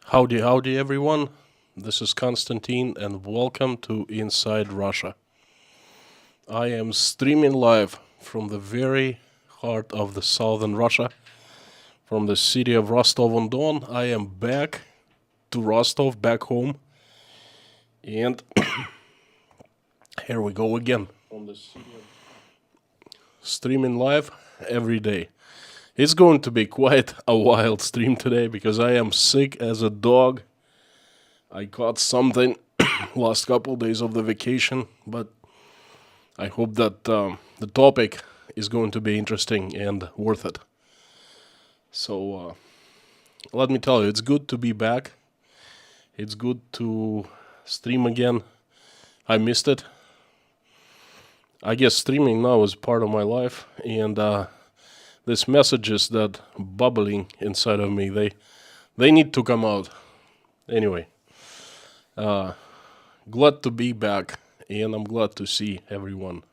Howdy everyone. This is Konstantin and welcome to Inside Russia. I am streaming live from the very heart of the southern Russia, from the city of Rostov-on-Don. I am back to Rostov, back home. And here we go again on the city streaming live every day. It's going to be quite a wild stream today because I am sick as a dog. I caught something last couple days of the vacation, but I hope that the topic is going to be interesting and worth it. So let me tell you, it's good to be back. It's good to stream again. I missed it. I guess streaming now is part of my life, and these messages that bubbling inside of me, they need to come out. Anyway, glad to be back, and I'm glad to see everyone.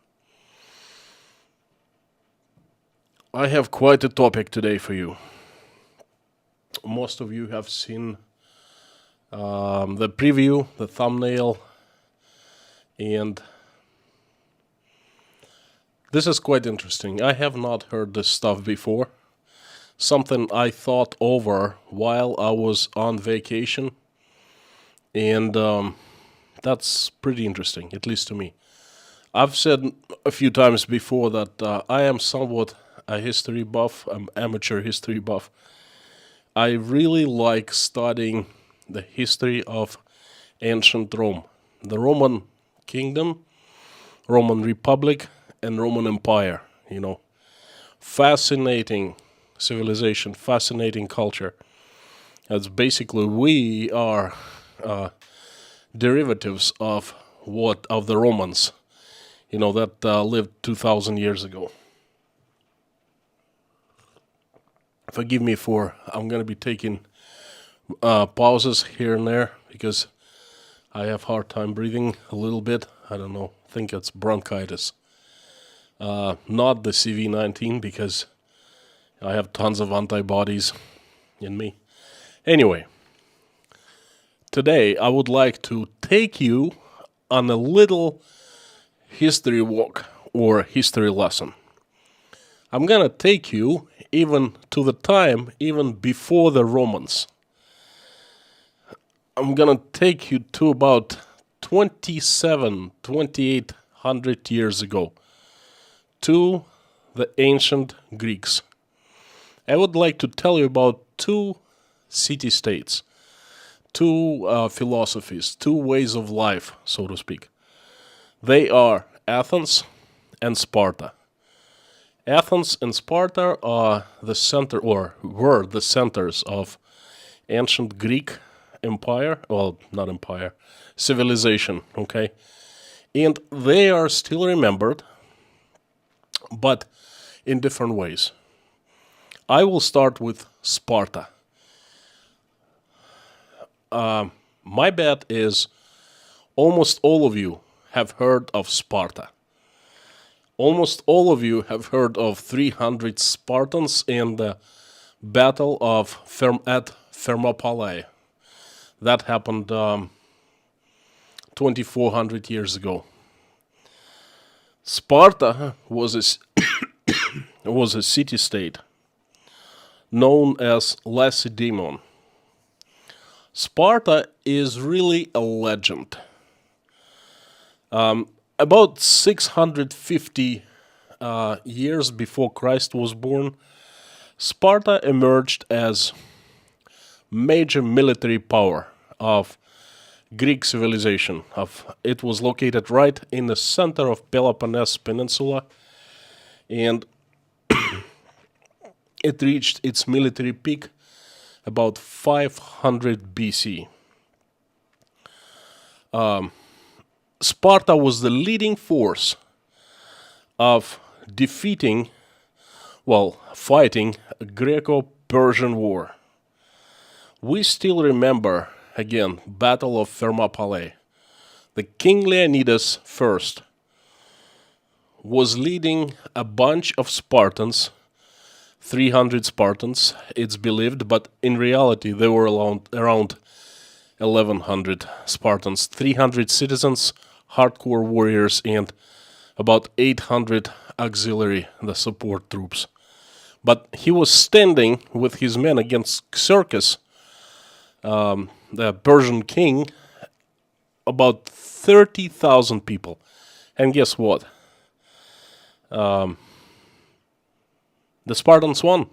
I have quite a topic today for you. Most of you have seen the preview, the thumbnail, and this is quite interesting. I have not heard this stuff before. Something I thought over while I was on vacation. And that's pretty interesting, at least to me. I've said a few times before that I am somewhat a history buff, an amateur history buff. I really like studying the history of ancient Rome, the Roman Kingdom, Roman Republic, and Roman Empire, fascinating civilization, fascinating culture. That's basically we are derivatives of the Romans, that lived 2,000 years ago. Forgive me I'm going to be taking pauses here and there because I have hard time breathing a little bit. I don't know. I think it's bronchitis. Not the CV-19 because I have tons of antibodies in me. Anyway, today I would like to take you on a little history walk or history lesson. I'm gonna take you even to the time even before the Romans. I'm gonna take you to about 2,800 years ago, to the ancient Greeks. I would like to tell you about two city-states, two philosophies, two ways of life, so to speak. They are Athens and Sparta. Athens and Sparta are the center, or were the centers of ancient Greek empire, well, not empire, civilization, okay? And they are still remembered, but in different ways. I will start with Sparta. My bet is almost all of you have heard of Sparta. Almost all of you have heard of 300 Spartans and the Battle of at Thermopylae. That happened 2,400 years ago. Sparta was a city-state known as Lacedaemon. Sparta is really a legend. About 650 years before Christ was born, Sparta emerged as major military power of Greek civilization. It was located right in the center of Peloponnese Peninsula, and it reached its military peak about 500 BC. Sparta was the leading force of fighting a Greco-Persian War. We still remember, again, Battle of Thermopylae. The King Leonidas I was leading a bunch of Spartans 300 Spartans, it's believed, but in reality there were around 1100 Spartans, 300 citizens, hardcore warriors, and about 800 auxiliary, the support troops. But he was standing with his men against Xerxes, the Persian king, about 30,000 people. And guess what? The Spartans won.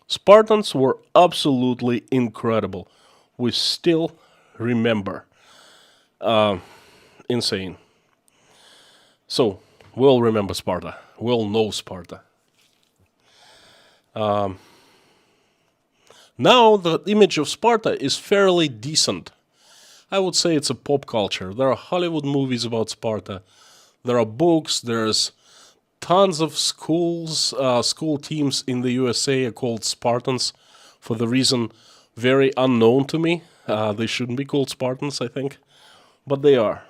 Spartans were absolutely incredible. We still remember. Insane. So, we'll remember Sparta. We'll know Sparta. Now, the image of Sparta is fairly decent. I would say it's a pop culture. There are Hollywood movies about Sparta. There are books. There's tons of school teams in the USA are called Spartans for the reason very unknown to me. They shouldn't be called Spartans, I think, but they are.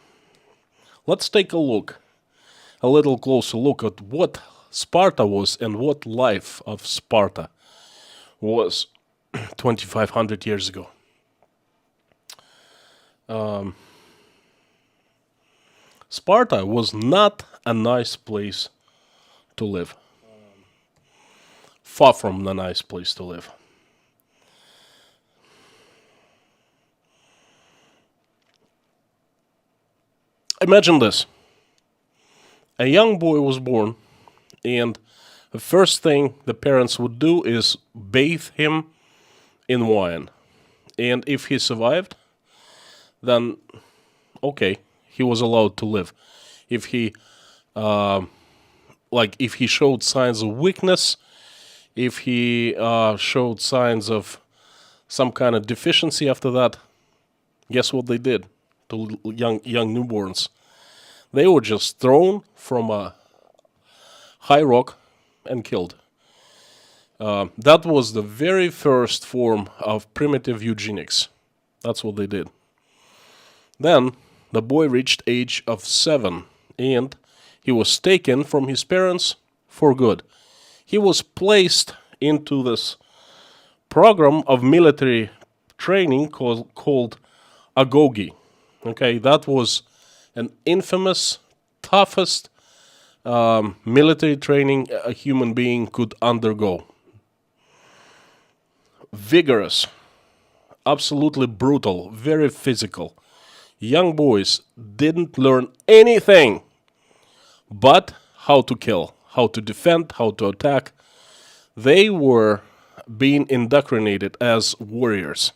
Let's take a little closer look at what Sparta was and what life of Sparta was 2,500 years ago. Sparta was not a nice place to live. Far from a nice place to live. Imagine this. A young boy was born, and the first thing the parents would do is bathe him in wine. And if he survived, then okay, he was allowed to live. If he if he showed signs of weakness, if he showed signs of some kind of deficiency after that, guess what they did to young newborns? They were just thrown from a high rock and killed. That was the very first form of primitive eugenics. That's what they did. Then the boy reached age of 7 and he was taken from his parents for good. He was placed into this program of military training called agoge. Okay, that was an infamous, toughest military training a human being could undergo. Vigorous, absolutely brutal, very physical. Young boys didn't learn anything but how to kill, how to defend, how to attack. They were being indoctrinated as warriors.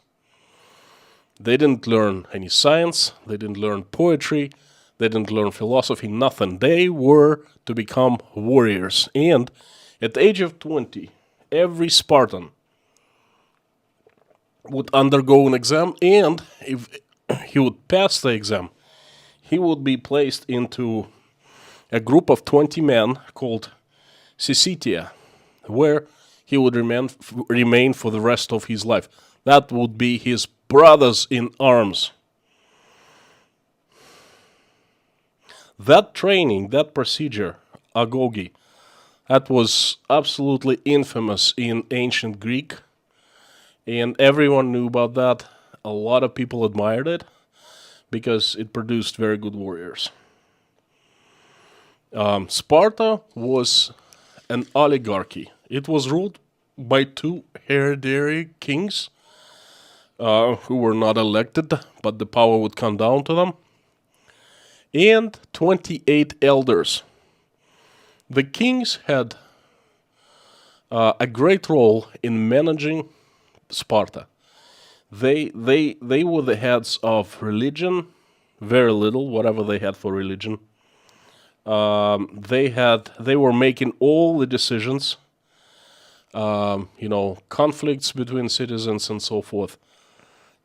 They didn't learn any science, they didn't learn poetry, they didn't learn philosophy, nothing. They were to become warriors. And at the age of 20, every Spartan would undergo an exam, and if he would pass the exam, he would be placed into a group of 20 men called Syssitia, where he would remain for the rest of his life. That would be his brothers in arms. That training, that procedure, agoge, that was absolutely infamous in ancient Greek, and everyone knew about that. A lot of people admired it because it produced very good warriors. Sparta was an oligarchy. It was ruled by 2 hereditary kings who were not elected, but the power would come down to them, and 28 elders. The kings had a great role in managing Sparta. They were the heads of religion, very little, whatever they had for religion. They were making all the decisions, conflicts between citizens and so forth.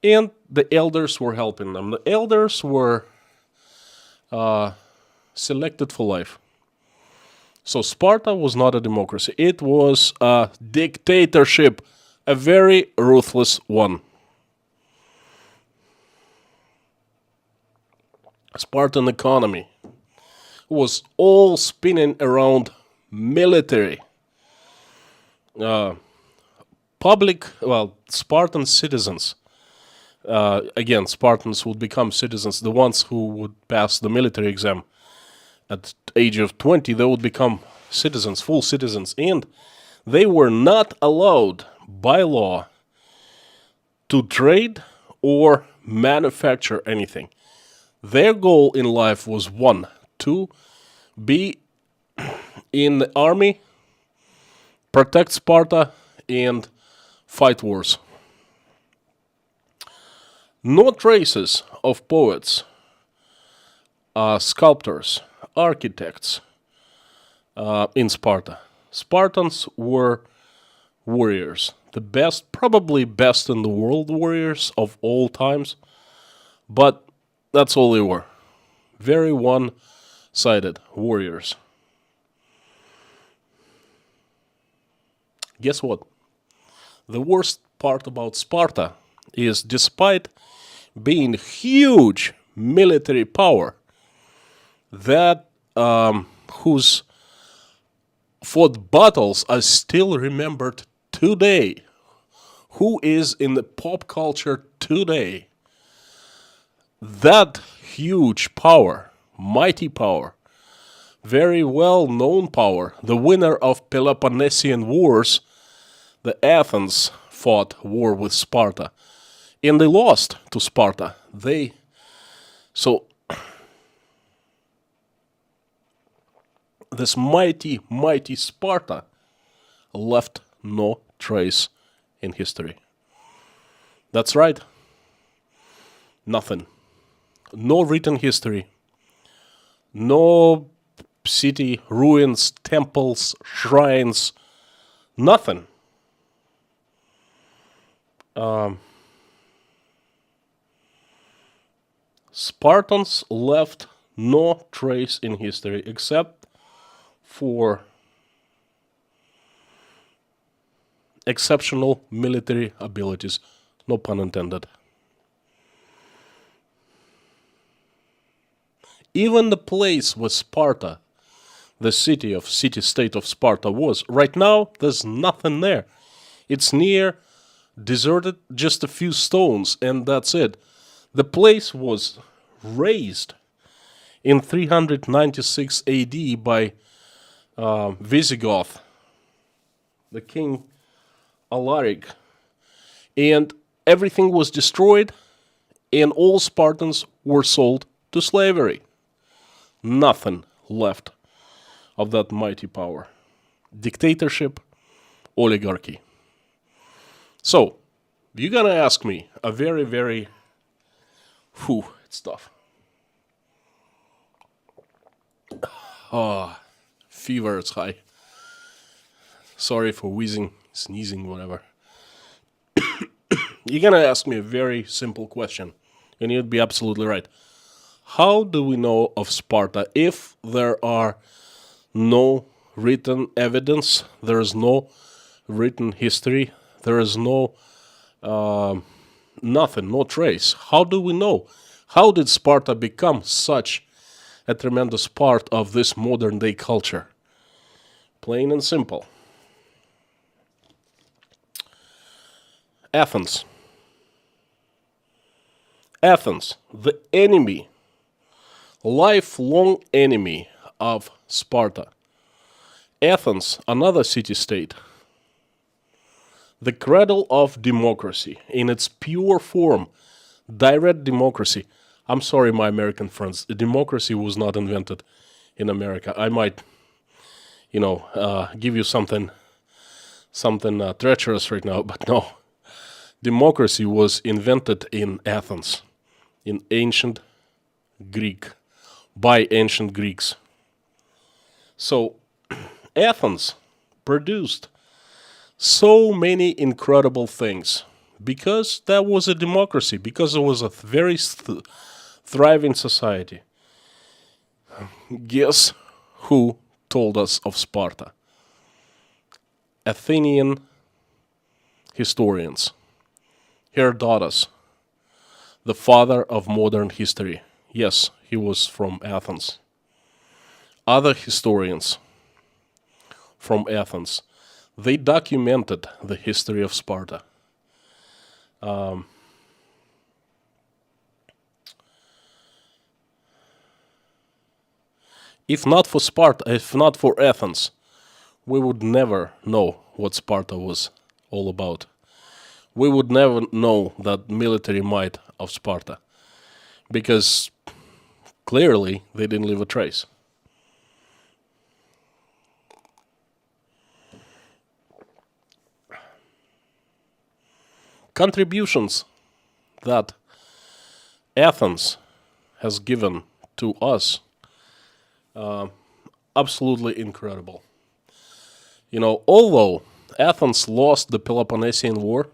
And the elders were helping them. The elders were selected for life. So Sparta was not a democracy. It was a dictatorship, a very ruthless one. Spartan economy was all spinning around military. Spartan citizens. Again, Spartans would become citizens. The ones who would pass the military exam at the age of 20, they would become citizens, full citizens. And they were not allowed by law to trade or manufacture anything. Their goal in life was one, to be in the army, protect Sparta, and fight wars. No traces of poets, sculptors, architects in Sparta. Spartans were warriors, the best, probably best in the world warriors of all times, but that's all they were. Very one-sided warriors. Guess what? The worst part about Sparta is, despite being huge military power, that whose fought battles are still remembered today, who is in the pop culture today, that huge power, mighty power, very well-known power, the winner of Peloponnesian Wars, the Athens fought war with Sparta, and they lost to Sparta. This mighty, mighty Sparta left no trace in history. That's right. Nothing. No written history. No city, ruins, temples, shrines. Nothing. Spartans left no trace in history except for exceptional military abilities. No pun intended. Even the place where Sparta, the city-state of Sparta was, right now there's nothing there. It's near, deserted, just a few stones, and that's it. The place was razed in 396 AD by Visigoth, the king Alaric, and everything was destroyed, and all Spartans were sold to slavery. Nothing left of that mighty power. Dictatorship, oligarchy. So, you're gonna ask me a very, very... it's tough. Fever is high. Sorry for wheezing, sneezing, whatever. You're gonna ask me a very simple question, and you'd be absolutely right. How do we know of Sparta if there are no written evidence, there is no written history, there is no nothing, no trace? How do we know? How did Sparta become such a tremendous part of this modern day culture? Plain and simple. Athens. Athens, the enemy, lifelong enemy of Sparta. Athens, another city-state. The cradle of democracy in its pure form, direct democracy. I'm sorry, my American friends, democracy was not invented in America. I might, give you something treacherous right now, but no. Democracy was invented in Athens, in ancient Greek, by ancient Greeks. So, Athens produced so many incredible things because that was a democracy, because it was a very thriving society. Guess who told us of Sparta? Athenian historians. Herodotus, the father of modern history. Yes, he was from Athens. Other historians from Athens. they documented the history of Sparta. If not for Sparta, if not for Athens, we would never know what Sparta was all about. We would never know that military might of Sparta, because clearly they didn't leave a trace. Contributions that Athens has given to us, absolutely incredible. You know, although Athens lost the Peloponnesian War,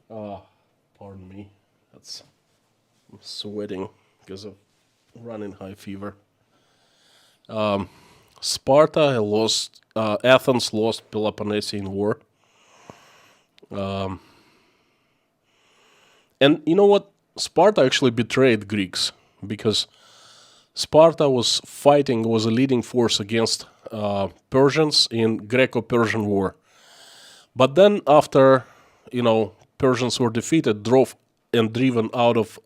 pardon me, I'm sweating because of running high fever. Sparta lost, Athens lost Peloponnesian War. And you know what? Sparta actually betrayed Greeks, because Sparta was a leading force against Persians in Greco-Persian War. But then after, Persians were defeated, driven out of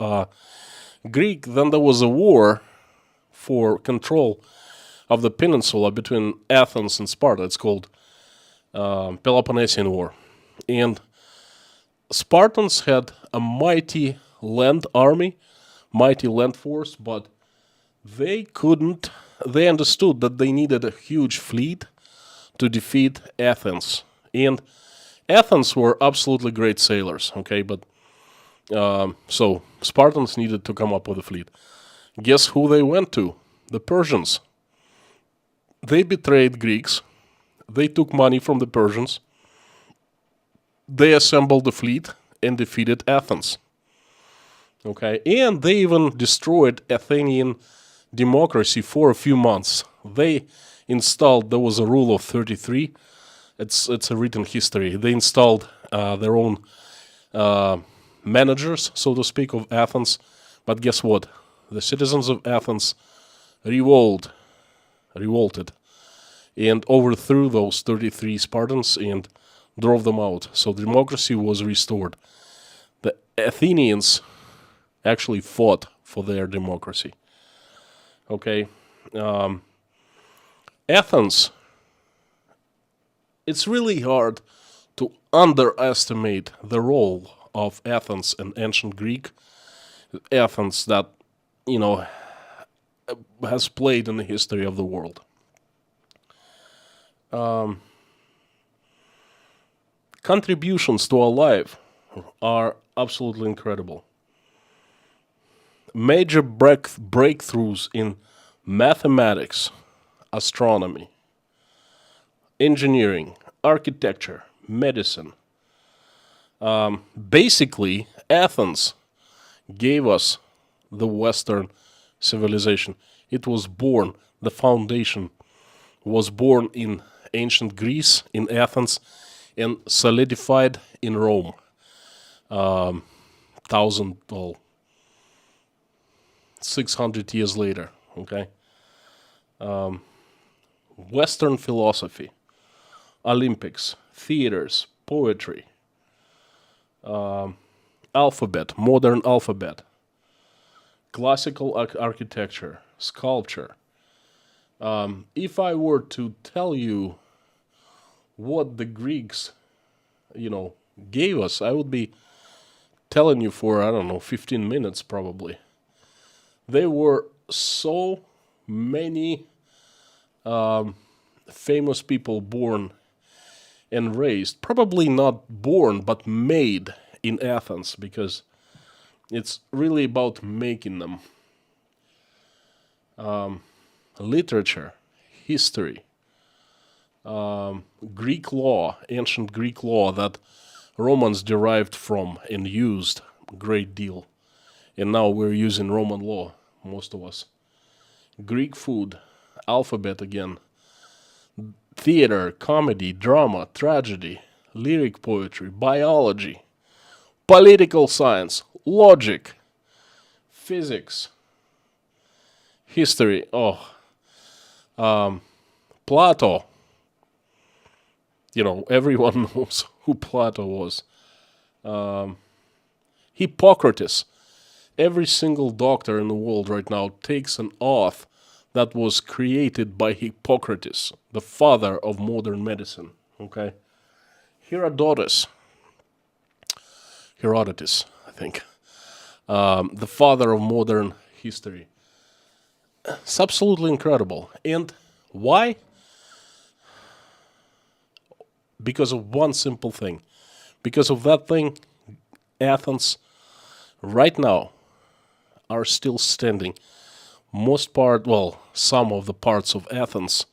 Greek, then there was a war for control of the peninsula between Athens and Sparta. It's called Peloponnesian War. And Spartans had a mighty land army, mighty land force, but they understood that they needed a huge fleet to defeat Athens. And Athens were absolutely great sailors, okay, but so Spartans needed to come up with a fleet. Guess who they went to? The Persians. They betrayed Greeks. They took money from the Persians. They assembled the fleet and defeated Athens. Okay, and they even destroyed Athenian democracy for a few months. There was a rule of 33. It's a written history. They installed their own managers, so to speak, of Athens. But guess what? The citizens of Athens revolted and overthrew those 33 Spartans and drove them out. So democracy was restored. The Athenians actually fought for their democracy. Okay. Athens, it's really hard to underestimate the role of Athens in ancient Greek. Athens that, has played in the history of the world. Contributions to our life are absolutely incredible. Major breakthroughs in mathematics, astronomy, engineering, architecture, medicine. Basically, Athens gave us the Western civilization. It was born, the foundation was born in ancient Greece, in Athens, and solidified in Rome. 600 years later, okay? Western philosophy, Olympics, theaters, poetry, alphabet, modern alphabet, classical architecture, sculpture. If I were to tell you what the Greeks, gave us, I would be telling you for, 15 minutes probably. There were so many famous people born and raised, probably not born, but made in Athens, because it's really about making them. Literature, history, Greek law, ancient Greek law that Romans derived from and used a great deal. And now we're using Roman law, most of us. Greek food, alphabet again, theater, comedy, drama, tragedy, lyric poetry, biology, political science, logic, physics, history, Plato, Everyone knows who Plato was. Hippocrates. Every single doctor in the world right now takes an oath that was created by Hippocrates, the father of modern medicine. Okay? Herodotus, I think, the father of modern history. It's absolutely incredible. And why? Because of one simple thing. Because of that thing, Athens, right now, are still standing. Some of the parts of Athens,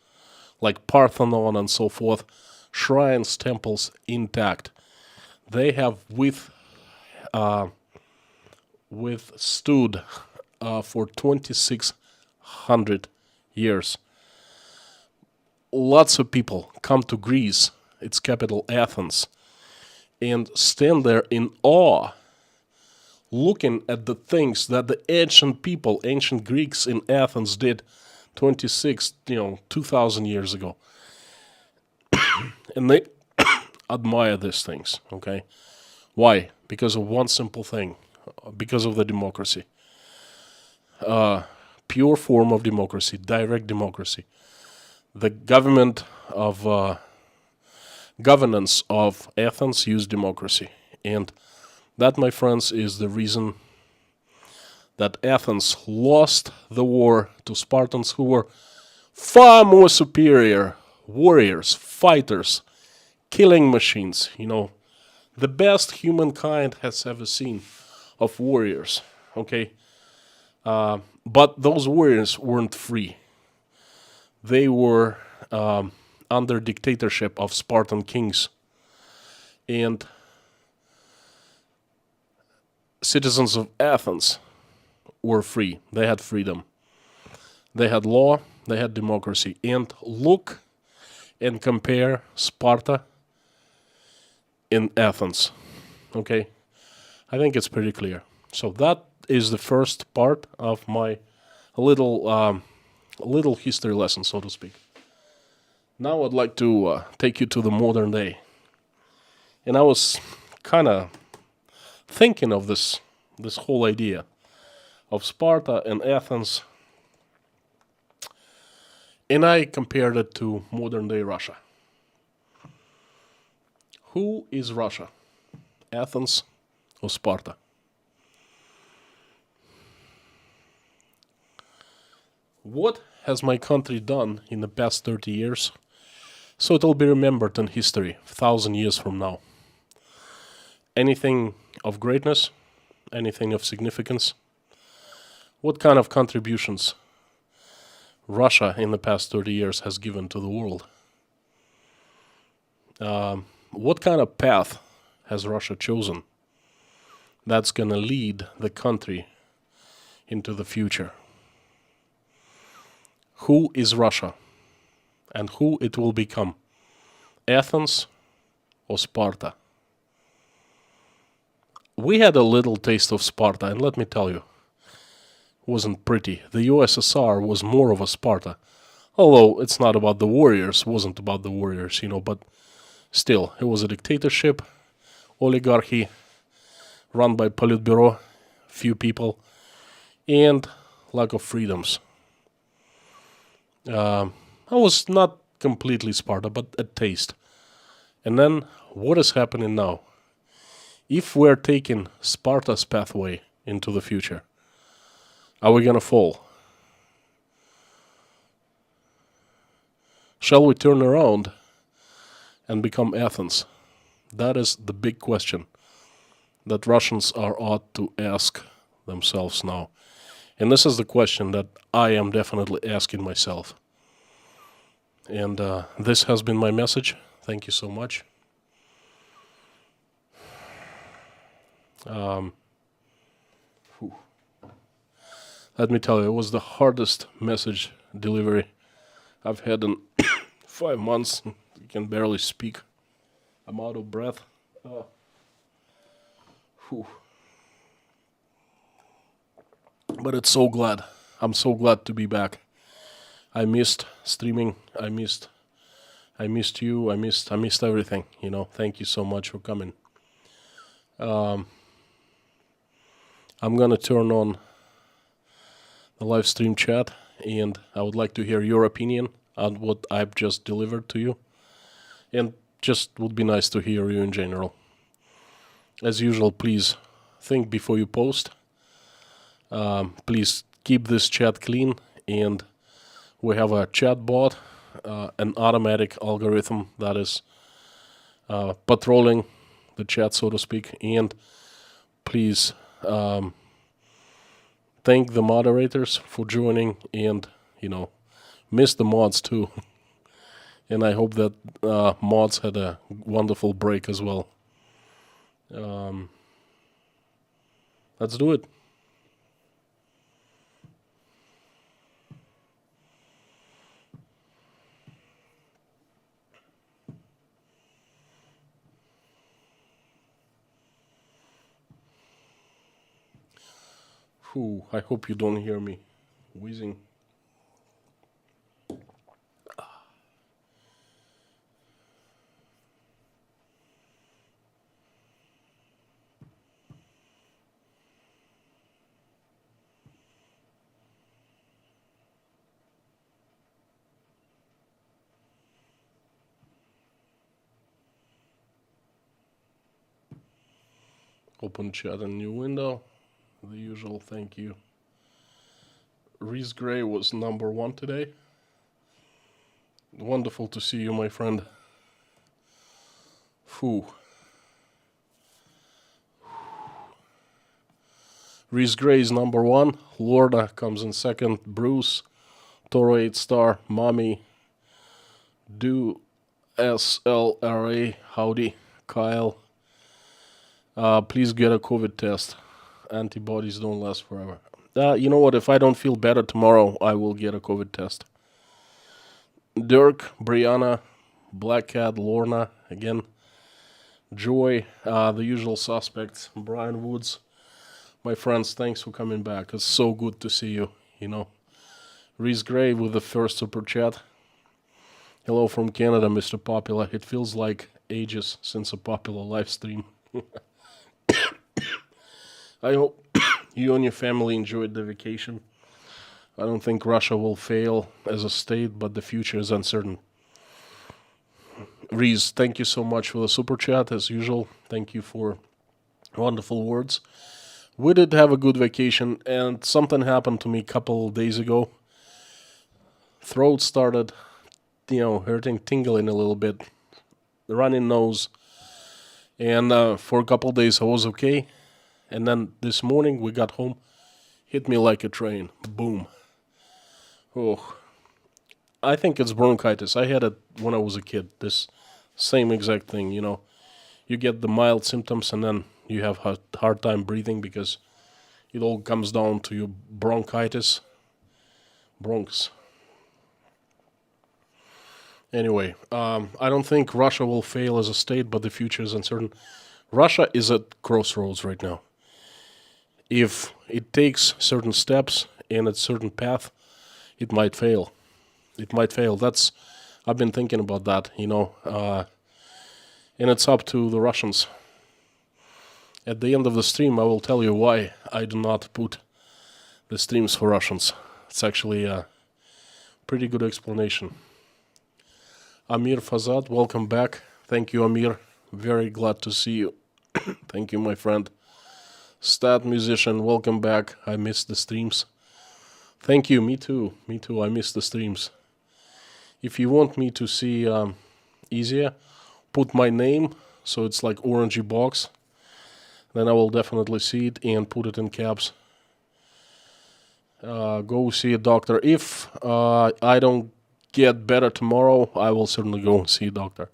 like Parthenon and so forth, shrines, temples intact. They have withstood for 2,600 years. Lots of people come to Greece, its capital Athens, and stand there in awe, looking at the things that the ancient Greeks in Athens did 2,000 years ago. And they admire these things, okay? Why? Because of one simple thing. Because of the democracy. Pure form of democracy, direct democracy. The governance of Athens used democracy. And that, my friends, is the reason that Athens lost the war to Spartans, who were far more superior warriors, fighters, killing machines. The best humankind has ever seen of warriors. Okay? But those warriors weren't free. They were under dictatorship of Spartan kings. And citizens of Athens were free. They had freedom. They had law. They had democracy. And look and compare Sparta in Athens. Okay? I think it's pretty clear. So that is the first part of my little history lesson, so to speak. Now I'd like to take you to the modern day. And I was kind of thinking of this whole idea of Sparta and Athens, and I compared it to modern day Russia. Who is Russia? Athens or Sparta? What has my country done in the past 30 years so it will be remembered in history 1,000 years from now? Anything of greatness? Anything of significance? What kind of contributions Russia in the past 30 years has given to the world? What kind of path has Russia chosen that's going to lead the country into the future? Who is Russia and who it will become? Athens or Sparta? We had a little taste of Sparta, and let me tell you, it wasn't pretty. The USSR was more of a Sparta. Although it's not about the warriors, wasn't about the warriors, but still, it was a dictatorship, oligarchy, run by Politburo, few people, and lack of freedoms. I was not completely Sparta, but a taste. And then, what is happening now? If we're taking Sparta's pathway into the future, are we going to fall? Shall we turn around and become Athens? That is the big question that Russians ought to ask themselves now. And this is the question that I am definitely asking myself. And this has been my message. Thank you so much. Let me tell you, it was the hardest message delivery I've had in 5 months. I can barely speak. I'm out of breath. But it's so glad. I'm so glad to be back. I missed streaming. I missed I missed you. I missed everything. Thank you so much for coming. I'm gonna turn on the live stream chat, and I would like to hear your opinion on what I've just delivered to you, and just would be nice to hear you in general. As usual, please think before you post. Please keep this chat clean, and we have a chat bot, an automatic algorithm that is patrolling the chat, so to speak. And please thank the moderators for joining, and miss the mods too. And I hope that mods had a wonderful break as well. Let's do it. I hope you don't hear me wheezing. Open chat in new window. The usual thank you. Reese Gray was number 1 today. Wonderful to see you, my friend. Reese Gray is number 1. Lorna comes in second. Bruce, Toro 8 star, Mommy, Do SLRA, howdy, Kyle. Please get a COVID test. Antibodies don't last forever. You know what? If I don't feel better tomorrow, I will get a COVID test. Dirk, Brianna, Black Cat, Lorna, again. Joy, the usual suspects. Brian Woods. My friends, thanks for coming back. It's so good to see you, Reese Gray with the first super chat. Hello from Canada, Mr. Popular. It feels like ages since a popular live stream. I hope you and your family enjoyed the vacation. I don't think Russia will fail as a state, but the future is uncertain. Reese, thank you so much for the super chat, as usual. Thank you for wonderful words. We did have a good vacation, and something happened to me a couple of days ago. Throat started, hurting, tingling a little bit, running nose. And for a couple of days I was okay. And then this morning we got home, hit me like a train. Boom. Oh, I think it's bronchitis. I had it when I was a kid. This same exact thing, You get the mild symptoms and then you have a hard time breathing because it all comes down to your bronchitis. Bronx. Anyway, I don't think Russia will fail as a state, but the future is uncertain. Russia is at crossroads right now. If it takes certain steps in a certain path, it might fail. It might fail. I've been thinking about that, and it's up to the Russians. At the end of the stream, I will tell you why I do not put the streams for Russians. It's actually a pretty good explanation. Amir Fazad, welcome back. Thank you, Amir. Very glad to see you. Thank you, my friend. Stat Musician, welcome back. I missed the streams. Thank you, me too. I missed the streams. If you want me to see easier, put my name, so it's like orangey box. Then I will definitely see it and put it in caps. Go see a doctor. If I don't get better tomorrow, I will certainly go and see a doctor.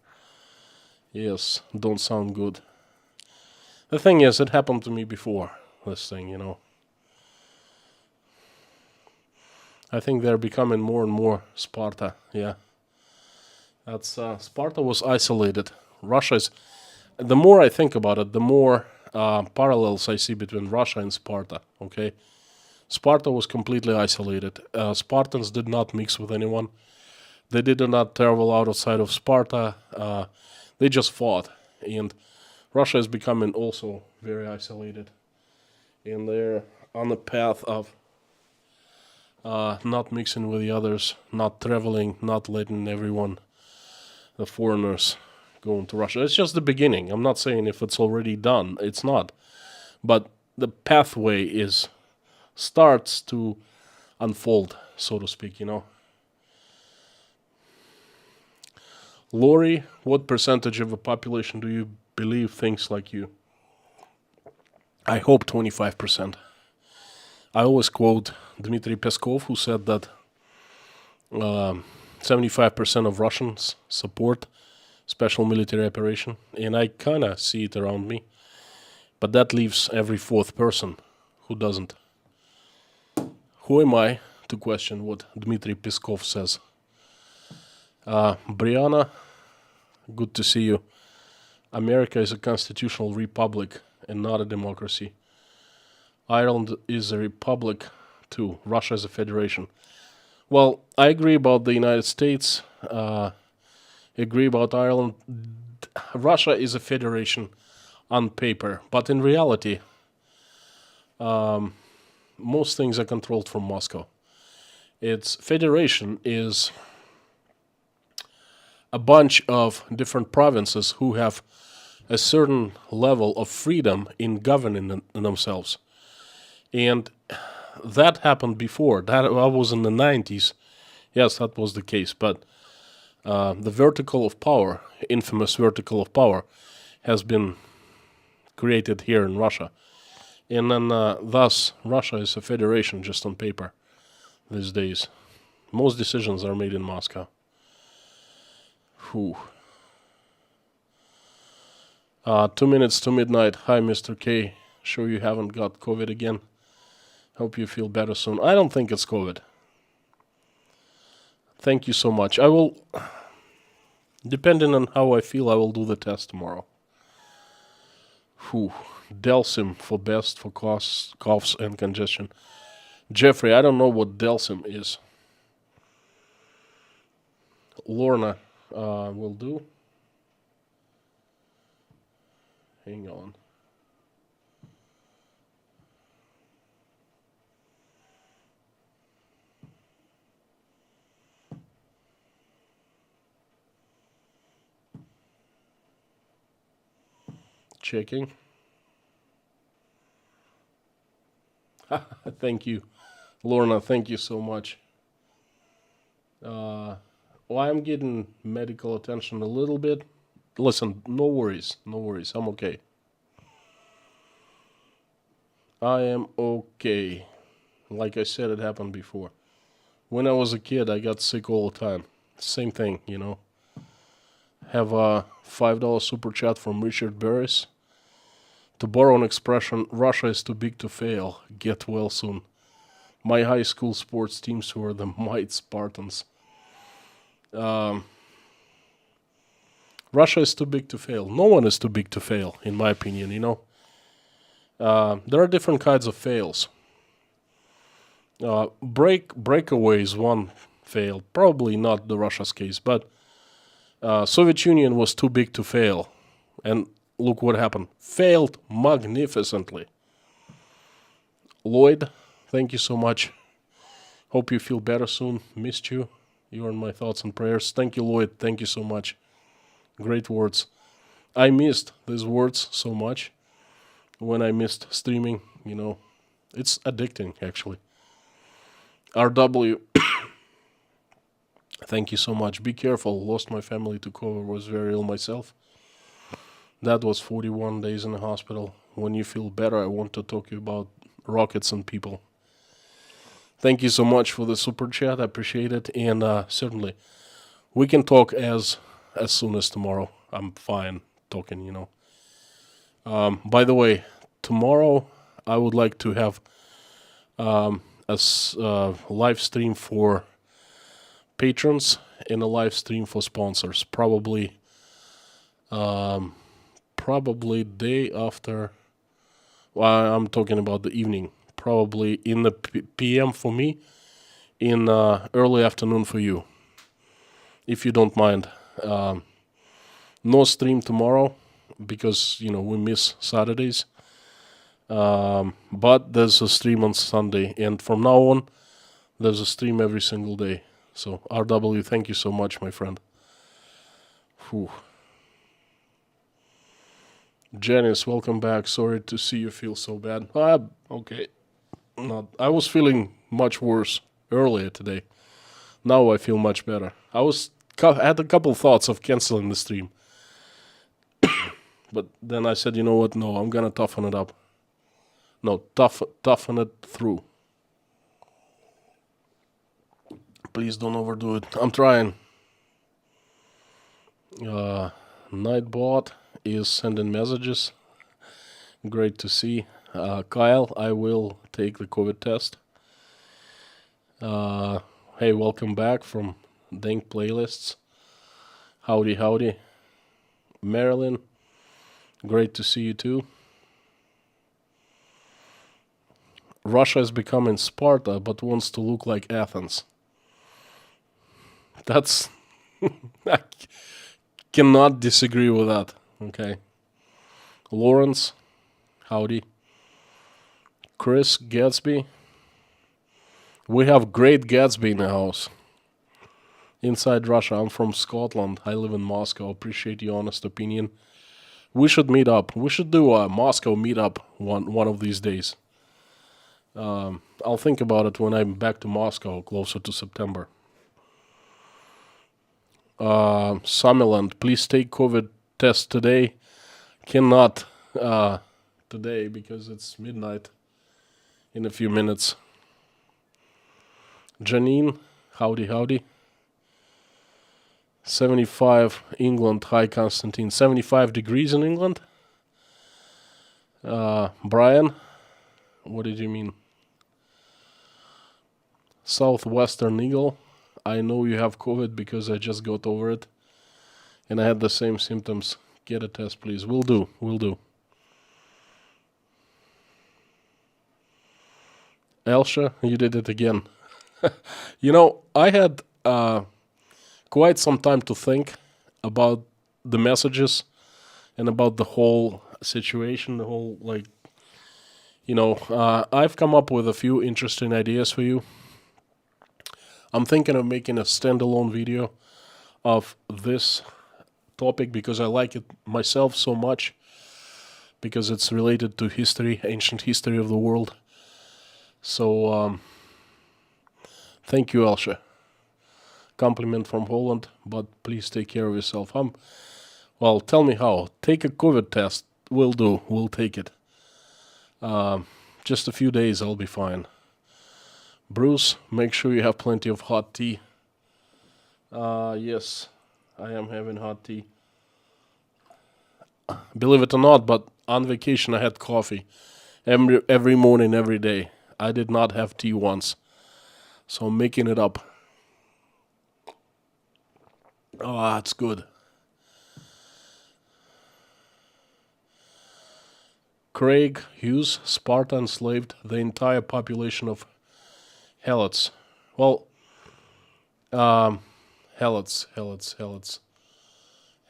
Yes, don't sound good. The thing is, it happened to me before, this thing, I think they're becoming more and more Sparta, yeah. That's Sparta was isolated. Russia's... The more I think about it, the more parallels I see between Russia and Sparta, okay? Sparta was completely isolated. Spartans did not mix with anyone. They did not travel outside of Sparta. They just fought. And Russia is becoming also very isolated. And they're on the path of not mixing with the others, not traveling, not letting everyone, the foreigners, go into Russia. It's just the beginning. I'm not saying if it's already done. It's not. But the pathway starts to unfold, so to speak, Lori, what percentage of the population do you believe thinks like you? I hope 25%. I always quote Dmitry Peskov, who said that 75% of Russians support special military operation, and I kind of see it around me. But that leaves every fourth person who doesn't. Who am I to question what Dmitry Peskov says? Brianna, good to see you. America is a constitutional republic and not a democracy. Ireland is a republic too. Russia is a federation. Well, I agree about the United States. Agree about Ireland. Russia is a federation on paper, but in reality, most things are controlled from Moscow. Its federation is a bunch of different provinces who have a certain level of freedom in governing themselves. And that happened before. That was in the 90s. Yes, that was the case. But the vertical of power, infamous vertical of power, has been created here in Russia. And then thus, Russia is a federation just on paper these days. Most decisions are made in Moscow. Whew. 2 minutes to midnight. Hi, Mr. K. Sure you haven't got COVID again? Hope you feel better soon. I don't think it's COVID. Thank you so much. I will, depending on how I feel, I will do the test tomorrow. Whew. Delsim for best for coughs and congestion. Jeffrey, I don't know what Delsim is. Lorna will do. Hang on. Checking. Thank you. Lorna, thank you so much. Well, I'm getting medical attention a little bit. Listen, no worries. No worries. I'm okay. I am okay. Like I said, it happened before. When I was a kid, I got sick all the time. Same thing, Have a $5 super chat from Richard Burris. To borrow an expression, Russia is too big to fail. Get well soon. My high school sports teams were the Might Spartans. Russia is too big to fail. No one is too big to fail, in my opinion, There are different kinds of fails. Breakaway is one fail. Probably not the Russia's case, but Soviet Union was too big to fail. And look what happened. Failed magnificently. Lloyd, thank you so much. Hope you feel better soon. Missed you. You're in my thoughts and prayers. Thank you, Lloyd. Thank you so much. Great words. I missed these words so much when I missed streaming, It's addicting, actually. RW, thank you so much. Be careful. Lost my family to COVID. Was very ill myself. That was 41 days in the hospital. When you feel better, I want to talk to you about rockets and people. Thank you so much for the super chat. I appreciate it. And certainly, we can talk as soon as tomorrow. I'm fine talking, By the way, tomorrow I would like to have a live stream for patrons and a live stream for sponsors. Probably day after. Well, I'm talking about the evening. Probably in the PM for me, in early afternoon for you. if you don't mind. No stream tomorrow because, we miss Saturdays. But there's a stream on Sunday, and from now on, there's a stream every single day. So, RW, thank you so much, my friend. Whew. Janice, welcome back. Sorry to see you feel so bad. Okay. I was feeling much worse earlier today. Now I feel much better. I had a couple thoughts of canceling the stream. But then I said, you know what? No, I'm gonna toughen it up. No, toughen it through. Please don't overdo it. I'm trying. Nightbot is sending messages. Great to see. Kyle, I will take the COVID test. Hey, welcome back from Dank Playlists. Howdy, howdy. Marilyn, great to see you too. Russia is becoming Sparta, but wants to look like Athens. That's... I cannot disagree with that. Okay. Lawrence, howdy. Chris Gatsby. We have Great Gatsby in the house. Inside Russia. I'm from Scotland. I live in Moscow. Appreciate your honest opinion. We should meet up. We should do a Moscow meetup one of these days. I'll think about it when I'm back to Moscow, closer to September. Summerland, please take COVID test today. Cannot today because it's midnight in a few minutes. Janine, howdy, howdy. 75 England, hi Constantine. 75 degrees in England. Brian, what did you mean? Southwestern Eagle, I know you have COVID because I just got over it. And I had the same symptoms. Get a test, please. Will do. Elsha, you did it again. I had quite some time to think about the messages and about the whole situation, the whole, I've come up with a few interesting ideas for you. I'm thinking of making a standalone video of this topic because I like it myself so much, because it's related to history, ancient history of the world. So, thank you, Elsha. Compliment from Holland, but please take care of yourself. Well, tell me how. Take a COVID test. Will do. We'll take it. Just a few days, I'll be fine. Bruce, make sure you have plenty of hot tea. Yes, I am having hot tea. Believe it or not, but on vacation I had coffee every morning, every day. I did not have tea once, so I'm making it up. Oh, it's good. Craig Hughes, Sparta enslaved the entire population of Helots. Well, Helots.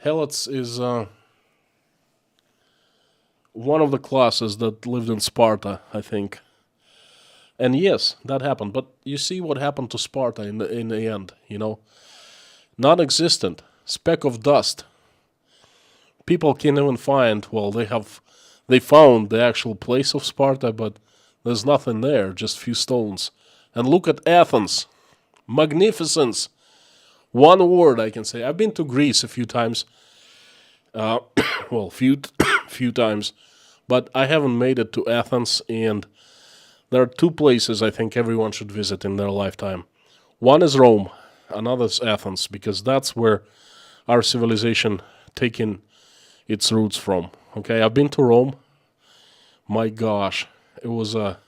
Helots is one of the classes that lived in Sparta, I think. And yes, that happened. But you see what happened to Sparta in the end, Non-existent, speck of dust. People can't even find, they found the actual place of Sparta, but there's nothing there, just few stones. And look at Athens. Magnificence. One word I can say. I've been to Greece a few times. Few times. But I haven't made it to Athens, and there are two places I think everyone should visit in their lifetime. One is Rome, another is Athens, because that's where our civilization taken its roots from. Okay, I've been to Rome. My gosh, it was a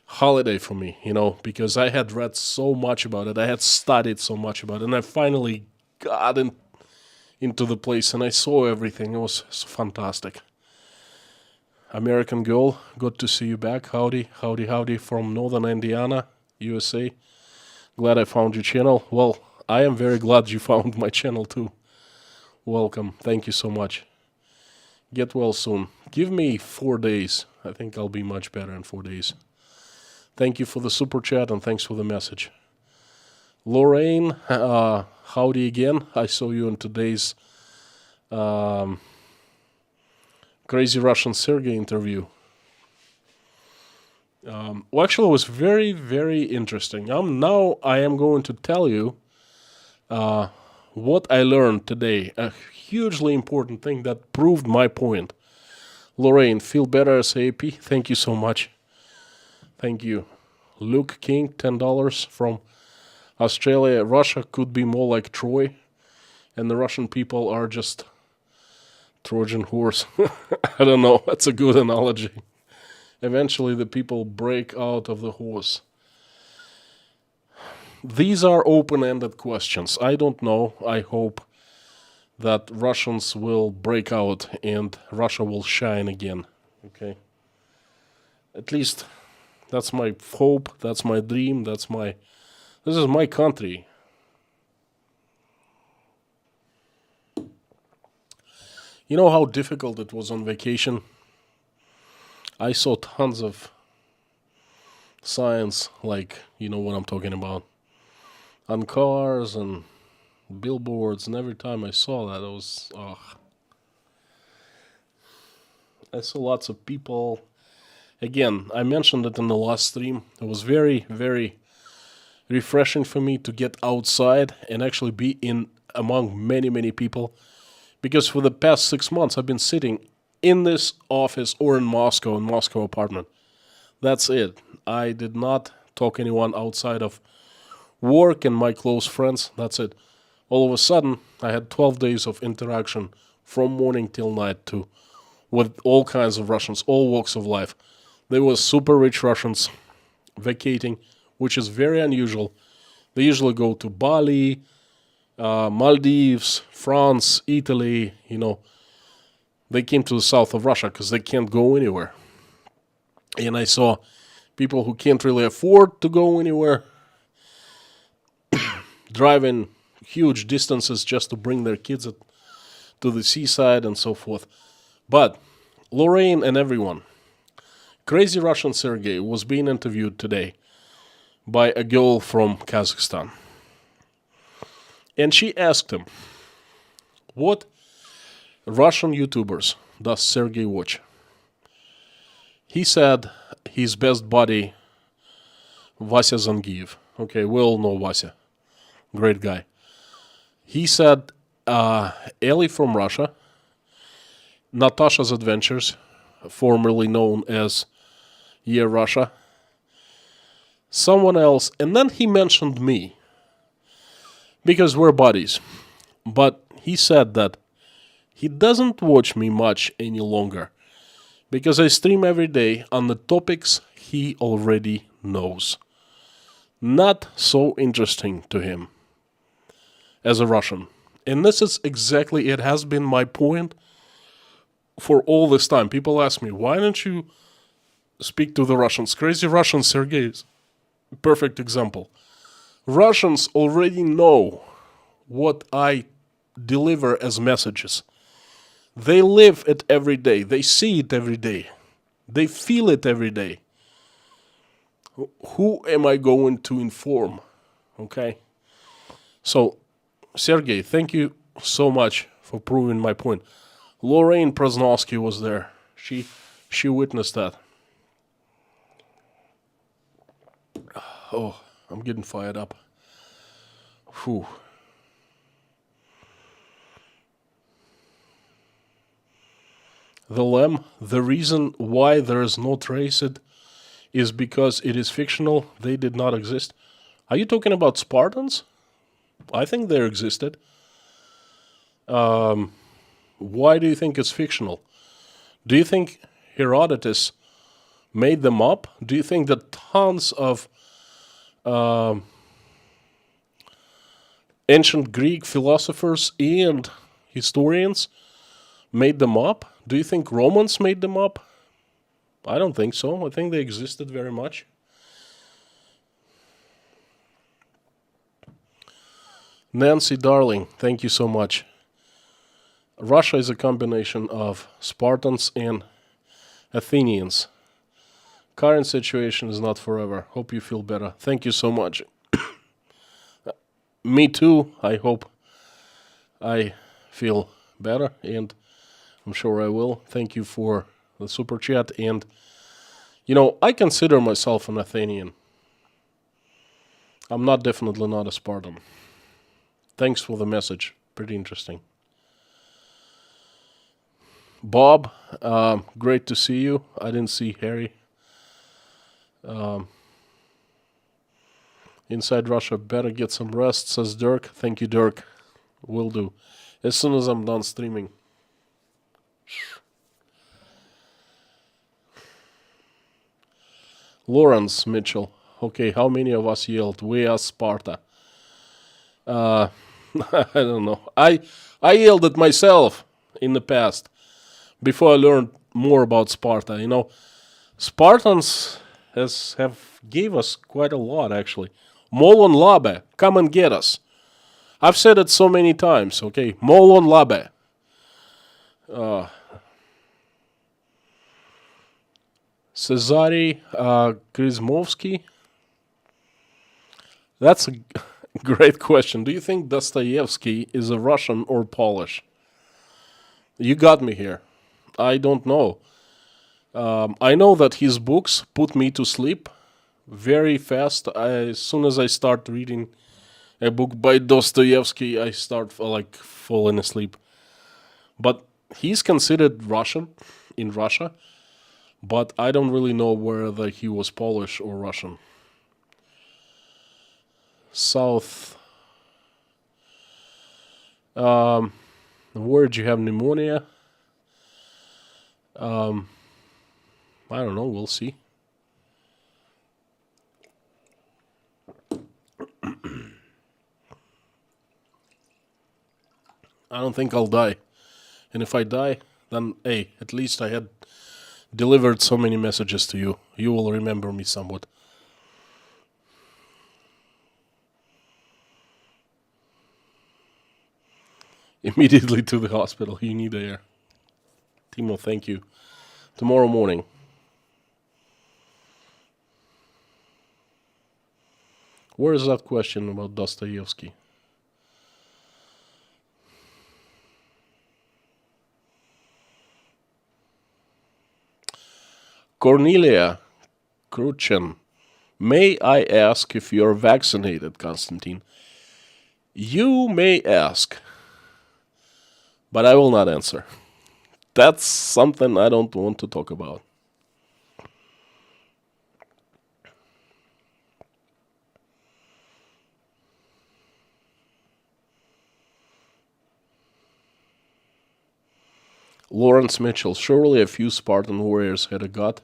holiday for me, because I had read so much about it. I had studied so much about it, and I finally got into the place and I saw everything. It was fantastic. American Girl, good to see you back. Howdy from Northern Indiana, USA. Glad I found your channel. Well, I am very glad you found my channel too. Welcome. Thank you so much. Get well soon. Give me 4 days. I think I'll be much better in 4 days. Thank you for the super chat and thanks for the message. Lorraine, howdy again. I saw you in today's Crazy Russian Sergey interview. Well, actually, it was very, very interesting. Now I am going to tell you what I learned today. A hugely important thing that proved my point. Lorraine, feel better ASAP. Thank you so much. Thank you. Luke King, $10 from Australia. Russia could be more like Troy, and the Russian people are just Trojan horse. I don't know. That's a good analogy. Eventually, the people break out of the horse. These are open-ended questions. I don't know. I hope that Russians will break out and Russia will shine again. Okay? At least that's my hope. That's my dream. This is my country. You know how difficult it was on vacation? I saw tons of signs, like, you know what I'm talking about, on cars and billboards, and every time I saw that, I saw lots of people. Again, I mentioned it in the last stream. It was very, very refreshing for me to get outside and actually be among many, many people, because for the past 6 months I've been sitting in this office or in Moscow apartment. That's it. I did not talk to anyone outside of work and my close friends. That's it. All of a sudden, I had 12 days of interaction from morning till night with all kinds of Russians, all walks of life. There were super rich Russians vacating, which is very unusual. They usually go to Bali, Maldives, France, Italy, you know. They came to the south of Russia because they can't go anywhere. And I saw people who can't really afford to go anywhere driving huge distances just to bring their kids to the seaside and so forth. But Lorraine and everyone, Crazy Russian Sergey was being interviewed today by a girl from Kazakhstan. And she asked him, what Russian YouTubers does Sergey watch? He said his best buddy, Vasya Zangiyev. Okay, we all know Vasya. Great guy. He said Ellie from Russia, Natasha's Adventures, formerly known as Yeah Russia, someone else, and then he mentioned me, because we're buddies. But he said that he doesn't watch me much any longer, because I stream every day on the topics he already knows. Not so interesting to him as a Russian. And this is exactly, it has been my point for all this time. People ask me, why don't you speak to the Russians? Crazy Russian Sergey is a perfect example. Russians already know what I deliver as messages. They live it every day. They see it every day. They feel it every day. Who am I going to inform? Okay? So, Sergey, thank you so much for proving my point. Lorraine Proznovsky was there. She witnessed that. Oh, I'm getting fired up. Whew. The Lem, the reason why there is no trace it is because it is fictional. They did not exist. Are you talking about Spartans? I think they existed. Why do you think it's fictional? Do you think Herodotus made them up? Do you think that tons of ancient Greek philosophers and historians made them up? Do you think Romans made them up? I don't think so. I think they existed very much. Nancy, darling, thank you so much. Russia is a combination of Spartans and Athenians. Current situation is not forever. Hope you feel better. Thank you so much. Me too. I hope I feel better, and I'm sure I will. Thank you for the super chat. And, I consider myself an Athenian. I'm definitely not a Spartan. Thanks for the message. Pretty interesting. Bob, great to see you. I didn't see Harry. Inside Russia, better get some rest, says Dirk. Thank you, Dirk. Will do. As soon as I'm done streaming. Lawrence Mitchell. Okay, how many of us yelled, "We are Sparta"? I don't know. I yelled it myself in the past before I learned more about Sparta. Spartans have gave us quite a lot, actually. Molon Labe, come and get us. I've said it so many times, okay? Molon Labe. Cesare Krizmovsky. That's a great question. Do you think Dostoevsky is a Russian or Polish? You got me here. I don't know. I know that his books put me to sleep very fast. As soon as I start reading a book by Dostoevsky, I start falling asleep. But he's considered Russian in Russia, but I don't really know whether he was Polish or Russian. South. Where did you have pneumonia? I don't know. We'll see. I don't think I'll die. And if I die, then, hey, at least I had delivered so many messages to you. You will remember me somewhat. Immediately to the hospital. You need air. Timo, thank you. Tomorrow morning. Where is that question about Dostoevsky? Cornelia Kruchen. May I ask if you're vaccinated, Konstantin? You may ask, but I will not answer. That's something I don't want to talk about. Lawrence Mitchell. Surely a few Spartan warriors had a gut.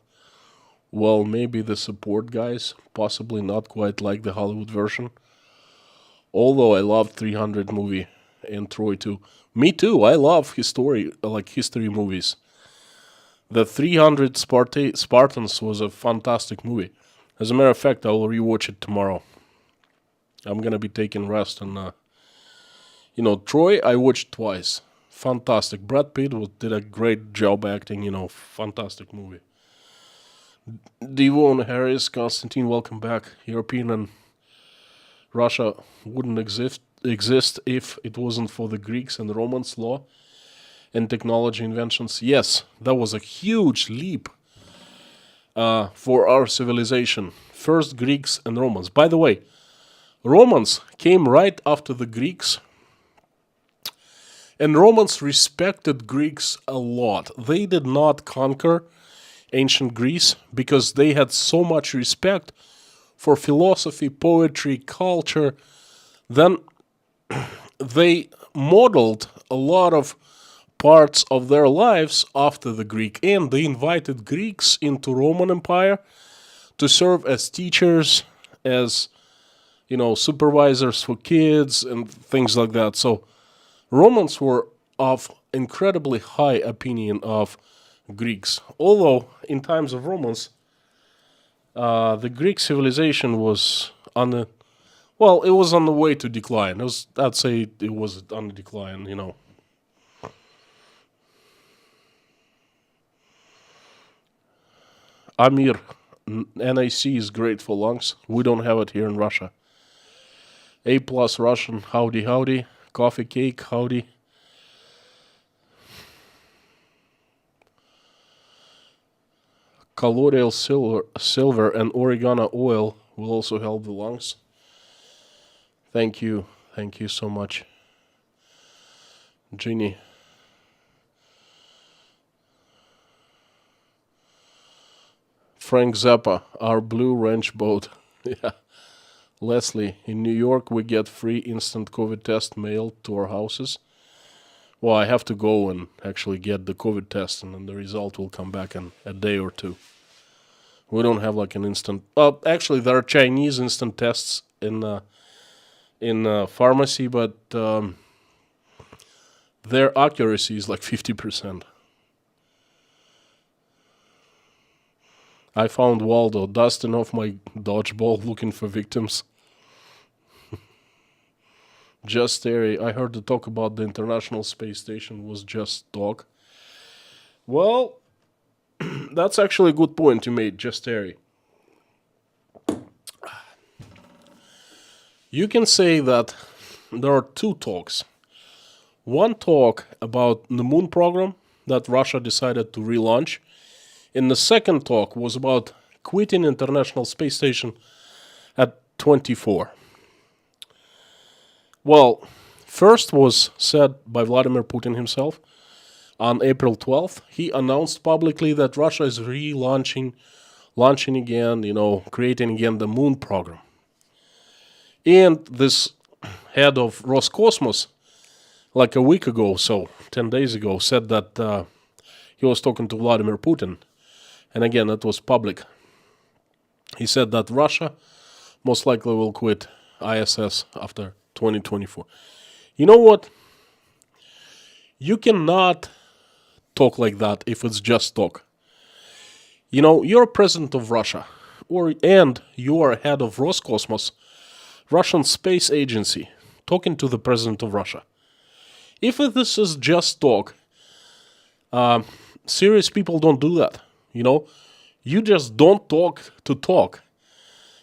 Well, maybe the support guys. Possibly not quite like the Hollywood version. Although I loved 300 movie and Troy too. Me too. I love history movies. The 300 Spartans was a fantastic movie. As a matter of fact, I will rewatch it tomorrow. I'm gonna be taking rest and Troy I watched twice. Fantastic. Brad Pitt did a great job acting. Fantastic movie. Devon Harris, Konstantin, welcome back. European and Russia wouldn't exist if it wasn't for the Greeks and Romans' law and technology inventions. Yes, that was a huge leap for our civilization. First Greeks and Romans. By the way, Romans came right after the Greeks, and Romans respected Greeks a lot. They did not conquer ancient Greece because they had so much respect for philosophy, poetry, culture. Then they modeled a lot of parts of their lives after the Greek, and they invited Greeks into Roman Empire to serve as teachers, as supervisors for kids and things like that. So Romans were of incredibly high opinion of Greeks. Although in times of Romans, the Greek civilization was on a Well, it was on the way to decline. I'd say it was on the decline. Amir, NAC is great for lungs. We don't have it here in Russia. A plus Russian, howdy howdy. Coffee cake, howdy. Colloidal silver and oregano oil will also help the lungs. Thank you so much, Ginny. Frank Zappa, our blue ranch boat. Yeah. Leslie, in New York we get free instant COVID test mailed to our houses. Well, I have to go and actually get the COVID test, and then the result will come back in a day or two. We don't have like an instant. Actually, there are Chinese instant tests in pharmacy, but their accuracy is like 50%. I found Waldo dusting off my dodgeball looking for victims. Just Terry, I heard the talk about the International Space Station was just talk. Well, that's actually a good point you made, Just Terry. You can say that there are two talks. One talk about the moon program that Russia decided to relaunch. And the second talk was about quitting International Space Station at 24. Well, first was said by Vladimir Putin himself. On April 12th, he announced publicly that Russia is launching again, creating again the moon program. And this head of Roscosmos, like a week ago, so 10 days ago, said that he was talking to Vladimir Putin. And again, it was public. He said that Russia most likely will quit ISS after 2024. You know what? You cannot talk like that if it's just talk. You're president of Russia, and you are head of Roscosmos, Russian space agency, talking to the president of Russia. If this is just talk, serious people don't do that. You just don't talk to talk.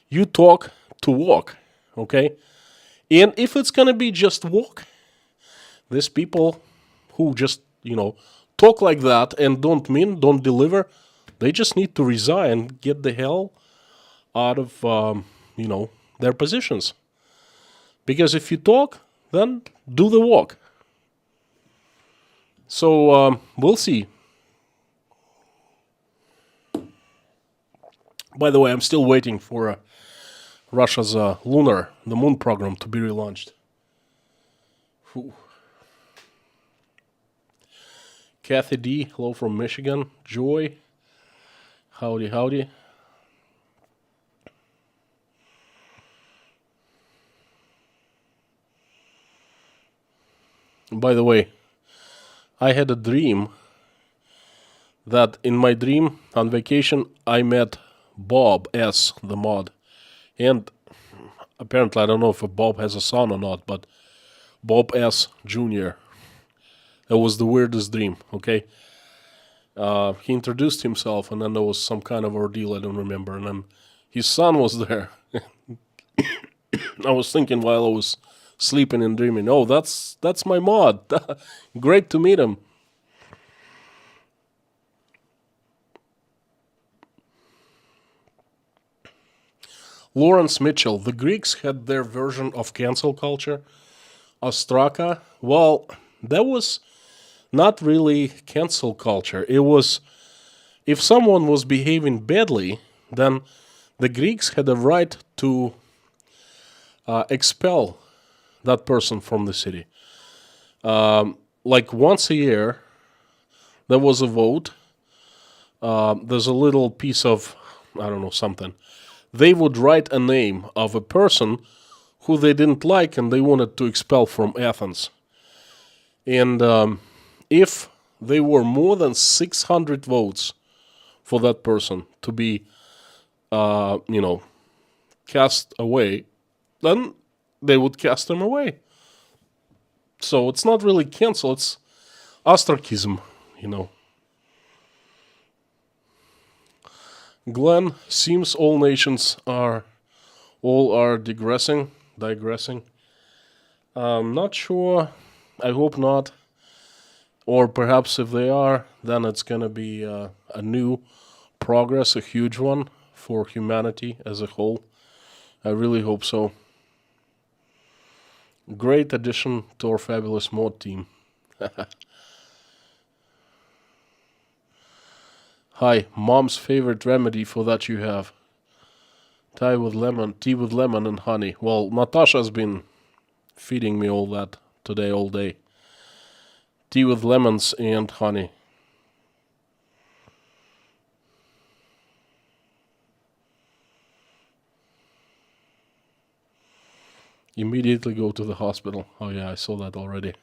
You talk to walk, okay? And if it's going to be just walk, these people who just, talk like that and don't deliver, they just need to resign, get the hell out of, their positions. Because if you talk, then do the walk. So, we'll see. By the way, I'm still waiting for Russia's the moon program to be relaunched. Whew. Kathy D, hello from Michigan. Joy, howdy, howdy. By the way, I had a dream that in my dream on vacation I met Bob S, the mod. And apparently, I don't know if Bob has a son or not, but Bob S. Jr. It was the weirdest dream, okay? He introduced himself, and then there was some kind of ordeal, I don't remember. And then his son was there. I was thinking while I was sleeping and dreaming, oh, that's my mod. Great to meet him. Lawrence Mitchell, the Greeks had their version of cancel culture. Ostraka, well, that was not really cancel culture. It was, if someone was behaving badly, then the Greeks had the right to expel that person from the city. Like once a year, there was a vote. There's a little piece of, I don't know, something. They would write a name of a person who they didn't like and they wanted to expel from Athens. And if there were more than 600 votes for that person to be, cast away, then they would cast him away. So it's not really cancel, it's ostracism, you know. Glenn, seems all nations are digressing. Not sure. I hope not. Or perhaps if they are, then it's gonna be a new progress, a huge one for humanity as a whole. I really hope so. Great addition to our fabulous mod team. Hi, mom's favorite remedy for that you have. Tea with lemon and honey. Well, Natasha's been feeding me all that today, all day. Tea with lemons and honey. Immediately go to the hospital. Oh yeah, I saw that already.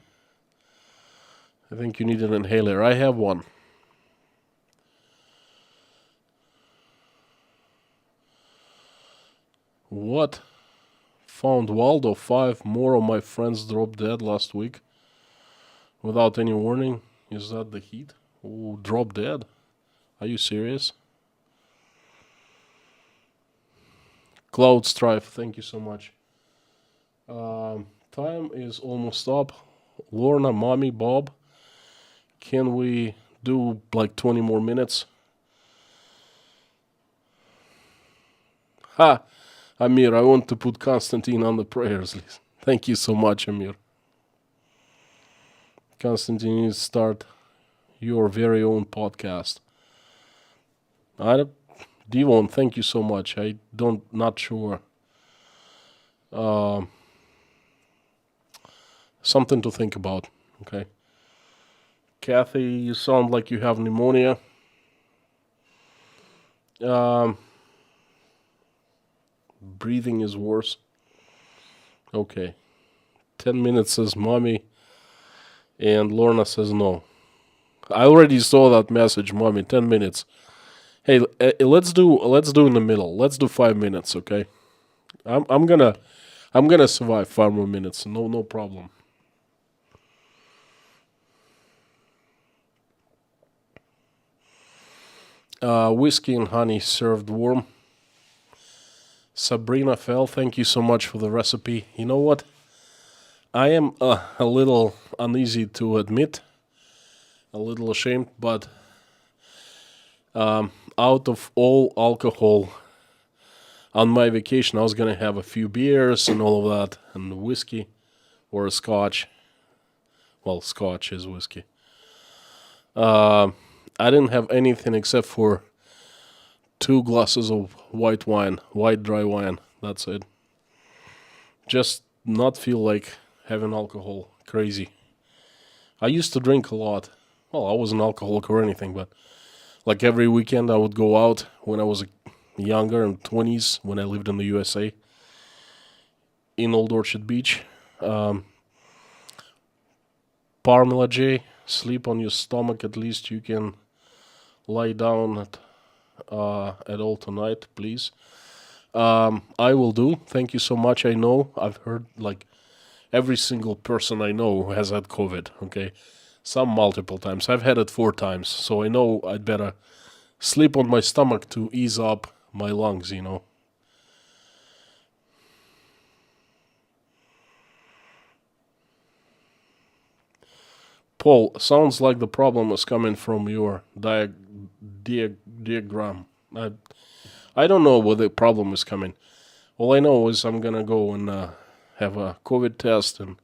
I think you need an inhaler. I have one. What? Found Waldo. 5 more of my friends dropped dead last week. Without any warning. Is that the heat? Oh, drop dead? Are you serious? Cloud Strife, thank you so much. Time is almost up. Lorna, Mommy, Bob, can we do like 20 more minutes? Ha! Amir, I want to put Constantine on the prayers list. Thank you so much, Amir. Constantine needs to start your very own podcast. Devon, thank you so much. Not sure. Something to think about. Okay. Kathy, you sound like you have pneumonia. Breathing is worse. Okay. 10 minutes says mommy, and Lorna says no. I already saw that message, mommy. 10 minutes. Hey, let's do in the middle. Let's do 5 minutes, okay? I'm gonna survive 5 more minutes. No problem. Whiskey and honey served warm. Sabrina Fell, thank you so much for the recipe. You know what? I am a little uneasy to admit, a little ashamed, but out of all alcohol on my vacation, I was going to have a few beers and all of that, and whiskey or a scotch. Well, scotch is whiskey. I didn't have anything except for 2 glasses of white dry wine. That's it. Just not feel like having alcohol. Crazy. I used to drink a lot. Well, I wasn't alcoholic or anything, but like every weekend I would go out when I was younger, in 20s, when I lived in the USA, in Old Orchard Beach. Parmela J, sleep on your stomach, at least you can lie down at all tonight, please. I will do. Thank you so much. I know I've heard like every single person I know has had COVID, okay? Some multiple times. I've had it 4 times, so I know I'd better sleep on my stomach to ease up my lungs, you know. Paul, sounds like the problem is coming from your diagram. I don't know where the problem is coming. All I know is I'm gonna go and have a COVID test and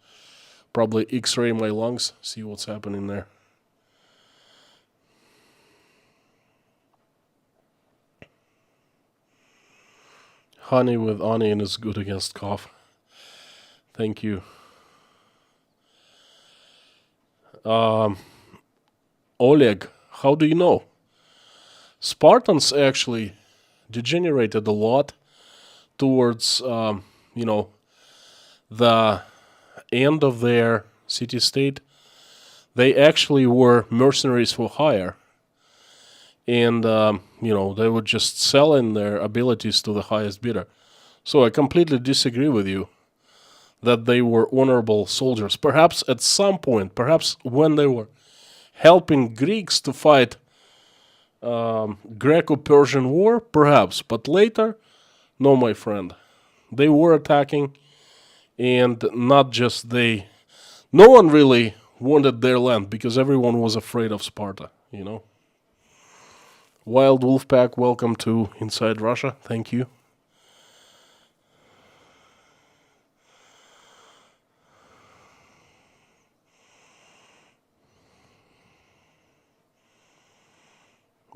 probably X-ray my lungs, see what's happening there. Honey with onion is good against cough. Thank you. Oleg, how do you know? Spartans actually degenerated a lot towards, the end of their city-state. They actually were mercenaries for hire. And, they would just sell in their abilities to the highest bidder. So I completely disagree with you. that they were honorable soldiers. Perhaps at some point, perhaps when they were helping Greeks to fight Greco-Persian War, perhaps. But later, no, my friend. They were attacking, and not just they. No one really wanted their land because everyone was afraid of Sparta, you know. Wild Wolf Pack, welcome to Inside Russia. Thank you.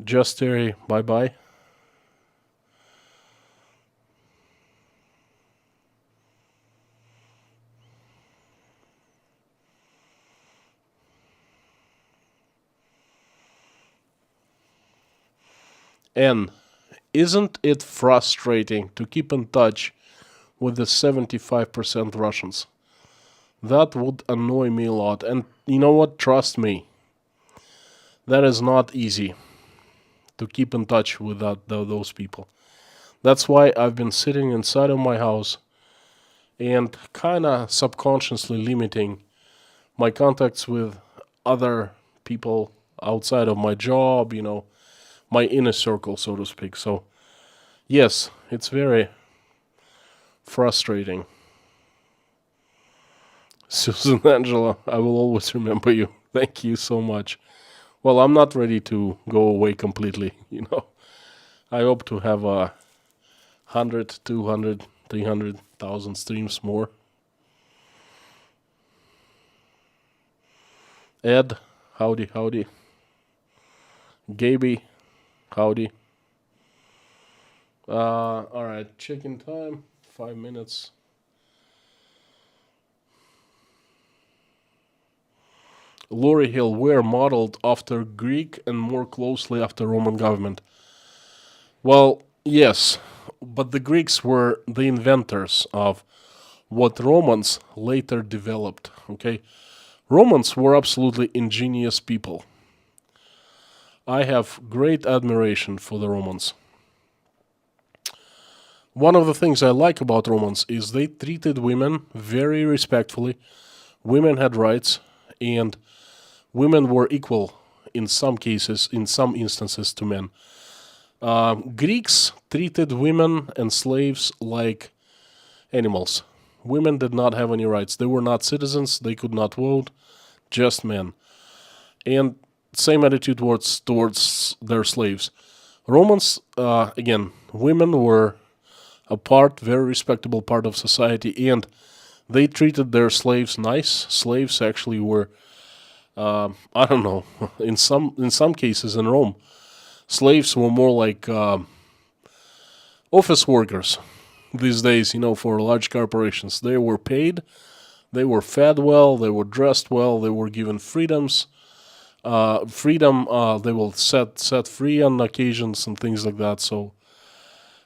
Just Terry, bye bye. And isn't it frustrating to keep in touch with the 75% Russians? That would annoy me a lot. And you know what? Trust me, that is not easy to keep in touch with those people. That's why I've been sitting inside of my house and kind of subconsciously limiting my contacts with other people outside of my job, you know, my inner circle, so to speak. So, yes, it's very frustrating. Susan Angela, I will always remember you. Thank you so much. Well, I'm not ready to go away completely, you know. I hope to have 100, 200, 300,000 streams more. Ed, howdy, howdy. Gaby, howdy. Alright, check-in time, 5 minutes. Lorry Hill were modeled after Greek and more closely after Roman government. Well, yes, but the Greeks were the inventors of what Romans later developed, okay? Romans were absolutely ingenious people. I have great admiration for the Romans. One of the things I like about Romans is they treated women very respectfully. Women had rights, and women were equal in some cases, in some instances, to men. Greeks treated women and slaves like animals. Women did not have any rights. They were not citizens. They could not vote. Just men. And same attitude towards their slaves. Romans, again, women were a very respectable part of society, and they treated their slaves nice. Slaves actually were, I don't know, in some cases in Rome, slaves were more like office workers these days, you know, for large corporations. They were paid, they were fed well, they were dressed well, they were given freedoms. They will set free on occasions and things like that. So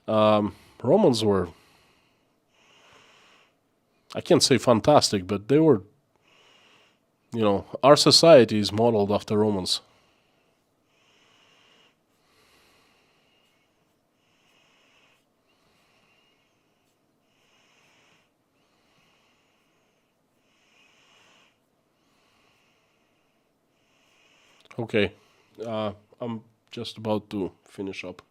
Romans were, I can't say fantastic, but they were, you know, our society is modeled after Romans. Okay, I'm just about to finish up.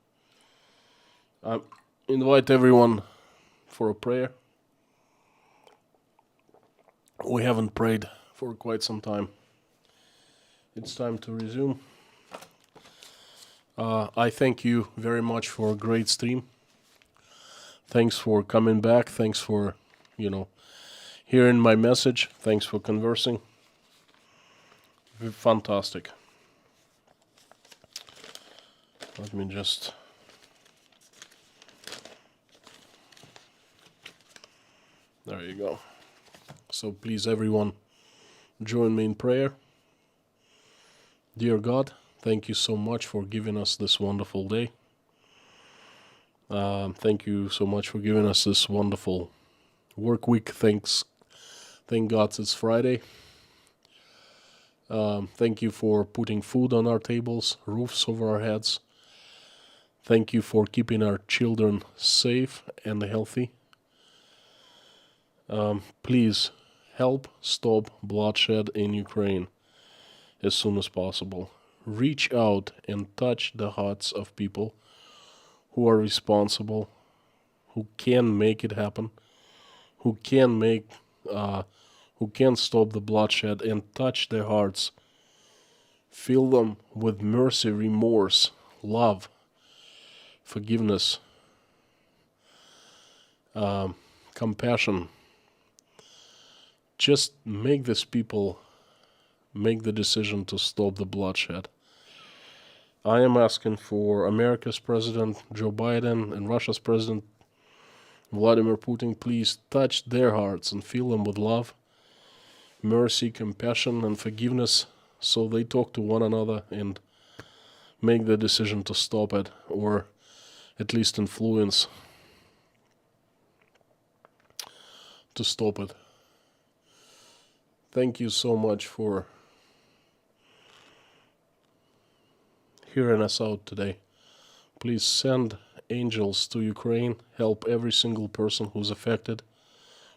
I invite everyone for a prayer. We haven't prayed for quite some time. It's time to resume. I thank you very much for a great stream. Thanks for coming back. Thanks for, you know, hearing my message. Thanks for conversing. Fantastic. Let me just... There you go. So please, everyone, join me in prayer. Dear God, thank you so much for giving us this wonderful day. Thank you so much for giving us this wonderful work week. Thank God it's Friday. Thank you for putting food on our tables, roofs over our heads. Thank you for keeping our children safe and healthy. Please help stop bloodshed in Ukraine as soon as possible. Reach out and touch the hearts of people who are responsible, who can make it happen, who can make, who can stop the bloodshed, and touch their hearts. Fill them with mercy, remorse, love, forgiveness, compassion. Just make these people make the decision to stop the bloodshed. I am asking for America's President Joe Biden and Russia's President Vladimir Putin. Please touch their hearts and fill them with love, mercy, compassion, and forgiveness, so they talk to one another and make the decision to stop it, or at least influence to stop it. Thank you so much for hearing us out today. Please send angels to Ukraine, help every single person who's affected,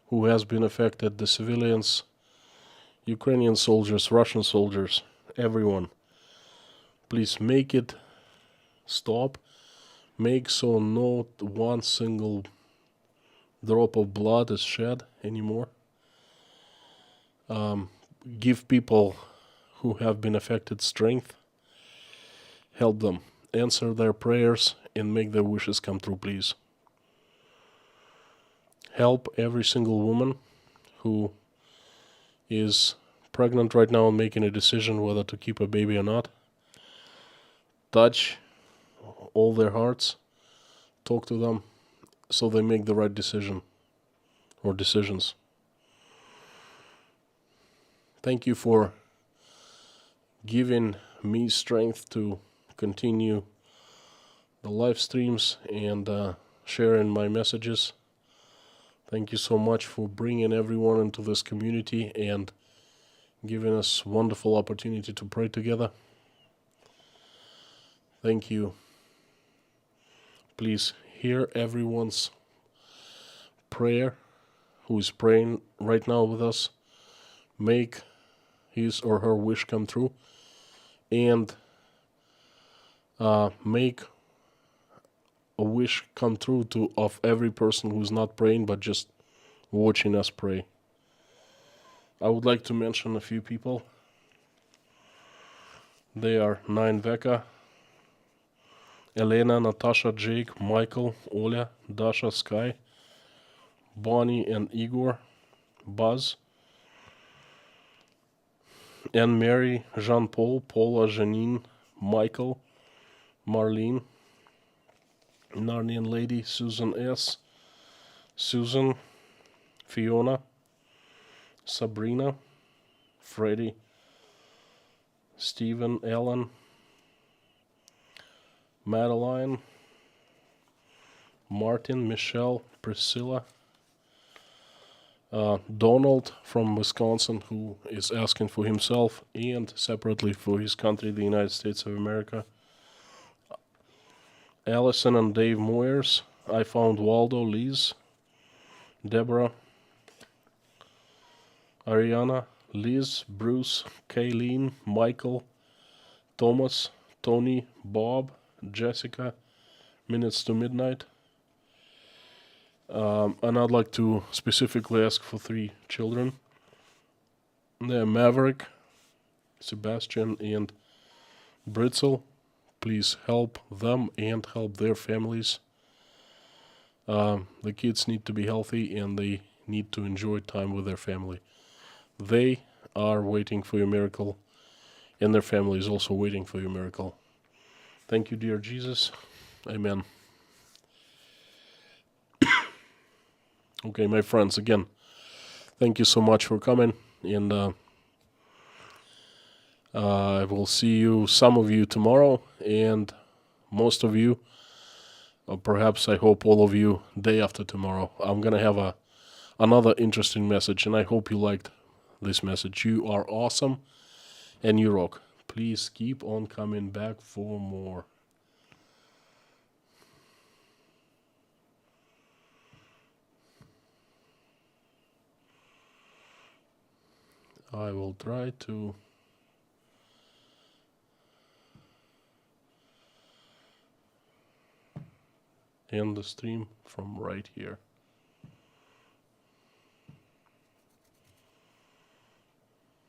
who has been affected, the civilians, Ukrainian soldiers, Russian soldiers, everyone. Please make it stop. Make so not one single drop of blood is shed anymore. Give people who have been affected strength. Help them. Answer their prayers and make their wishes come true, please. Help every single woman who is pregnant right now and making a decision whether to keep a baby or not. Touch all their hearts. Talk to them so they make the right decision or decisions. Thank you for giving me strength to continue the live streams and sharing my messages. Thank you so much for bringing everyone into this community and giving us wonderful opportunity to pray together. Thank you. Please hear everyone's prayer who is praying right now with us. Make his or her wish come true, and make a wish come true of every person who's not praying but just watching us pray. I would like to mention a few people. They are Nine Veka, Elena, Natasha, Jake, Michael, Oля, Dasha, Sky, Bonnie and Igor, Buzz, Anne Mary, Jean-Paul, Paula, Janine, Michael, Marlene, Narnian Lady, Susan S., Susan, Fiona, Sabrina, Freddie, Stephen, Ellen, Madeline, Martin, Michelle, Priscilla, Donald from Wisconsin, who is asking for himself and separately for his country, the United States of America, Allison and Dave Moyers. I found Waldo, Liz, Deborah, Ariana, Liz, Bruce, Kayleen, Michael, Thomas, Tony, Bob, Jessica, Minutes to Midnight. And I'd like to specifically ask for 3 children. They're Maverick, Sebastian, and Britzel. Please help them and help their families. The kids need to be healthy and they need to enjoy time with their family. They are waiting for your miracle, and their family is also waiting for your miracle. Thank you, dear Jesus. Amen. Okay, my friends, again, thank you so much for coming, and I will see you, some of you, tomorrow, and most of you, or perhaps I hope all of you, day after tomorrow. I'm going to have another interesting message, and I hope you liked this message. You are awesome, and you rock. Please keep on coming back for more. I will try to end the stream from right here.